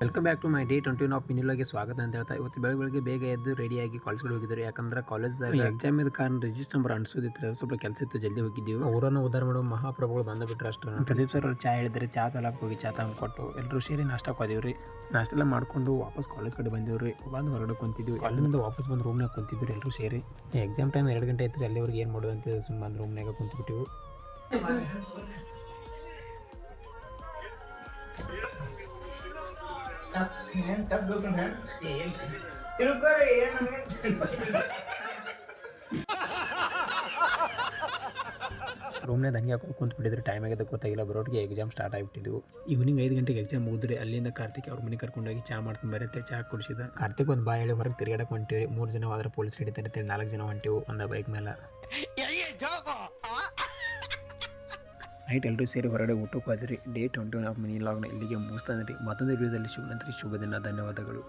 Welcome back to my day 21 of ಮಿನಿಲಾಗೆ ಸ್ವಾಗತ ಅಂತ ಹೇಳ್ತಾ ಇವತ್ತು ಬೆಳಗ್ಗೆ ಬೇಗ ಎದ್ದು ರೆಡಿಯಾಗಿ ಕಾಲೇಜ್ಗೆ ಹೋಗಿದ್ರು. ಯಾಕಂದ್ರೆ ಕಾಲೇಜ್ದಾಗ ಎಕ್ಸಾಮ್ ಇದ್ದ ಕಾರಣ ರಿಜಿಸ್ಟರ್ ನಂಬರ್ ಅನ್ಸೋದಿತ್ತು, ಸ್ವಲ್ಪ ಕೆಲಸ ಇತ್ತು, ಜಲ್ದಿ ಹೋಗಿದ್ದೀವಿ. ಅವರನ್ನು ಉದ್ದಾರ ಮಾಡೋ ಮಹಾಪ್ರಭುಗಳು ಬಂದು ಬಿಟ್ಟರು ಅಷ್ಟೇ. ಪ್ರದೀಪ್ ಸರ್ ಚಾ ಹೇಳಿದ್ರೆ ಚಾ ತಲಕ್ಕೆ ಹೋಗಿ ಚಾ ತಂದು ಕೊಟ್ಟು ಎಲ್ಲರೂ ಸೇರಿ ನಾಷ್ಟಕ್ಕೆ ಹೋದಿವ್ರಿ. ನಾಷ್ಟೆಲ್ಲ ಮಾಡ್ಕೊಂಡು ವಾಪಸ್ ಕಾಲೇಜ್ ಕಡೆ ಬಂದಿವ್ರಿ. ಬಂದು ಹೊರಗಡೆ ಕುಂತಿದ್ವಿ. ಕಾಲೇಜಿನಿಂದ ವಾಪಸ್ ಬಂದು ರೂಮ್ನಾಗ ಕುಂತಿದ್ರು ಎಲ್ಲರೂ ಸೇರಿ. ಎಕ್ಸಾಮ್ ಟೈಮ್ 2 ಗಂಟೆ ಐತ್ರಿ. ಅಲ್ಲಿವರೆಗೆ ಏನು ಮಾಡೋದು ಅಂತ ಸುಮ್ಮನೆ ರೂಮ್ನಾಗ ಕುಂತ್ಬಿಟ್ಟಿವಿ. ರೂಮ್ನಾಗ ಹಂಗೆ ಹಾಕೊಂಡು ಕುಂತ್ಬಿಟ್ಟಿದ್ರು. ಟೈಮ್ ಆಗಿದೆ ಗೊತ್ತಾಗಿಲ್ಲ. ಬರೋಟಿಗೆ ಎಕ್ಸಾಮ್ ಸ್ಟಾರ್ಟ್ ಆಗಿಬಿಟ್ಟಿದ್ವು. ಈವ್ನಿಂಗ್ 5 ಗಂಟೆಗೆ ಎಕ್ಸಾಮ್ ಮುಗಿದ್ರಿ. ಅಲ್ಲಿಂದ ಕಾರ್ತಿಕ್ ಅವ್ರ ಮನೆ ಕರ್ಕೊಂಡೋಗಿ ಚಾ ಮಾಡ್ಕೊಂಡು ಬರುತ್ತೆ. ಚಾ ಕುಡಿಸಿದ ಕಾರ್ತಿಕ್ ಒಂದು ಬಾಯಿ ಹೇಳಿ ಹೊರಗೆ ತಿರುಗಾಡಕ್ಕೆ ಹೊಂಟಿವಿ. 3 ಜನ ಹೋದ್ರೆ ಪೊಲೀಸ್ ಹಿಡಿತಾರೆ. 4 ಜನ ಹೊಂಟಿವು ಒಂದು ಬೈಕ್ ಮೇಲೆ. ನೈಟ್ ಎಲ್ಲರೂ ಸೇರಿ ಹೊರಗಡೆ ಊಟಕ್ಕೆ ಹೋದ್ರಿ. ಡೇ 21 ಆಫ್ ಮಿನಿ ಲಾಗ್ನ ಇಲ್ಲಿಗೆ ಮುಗಿಸ್ತಾನೆ ರೀ. ಮತ್ತೊಂದು ವಿಡಿಯೋದಲ್ಲಿ ಶುಭ ದಿನ. ಧನ್ಯವಾದಗಳು.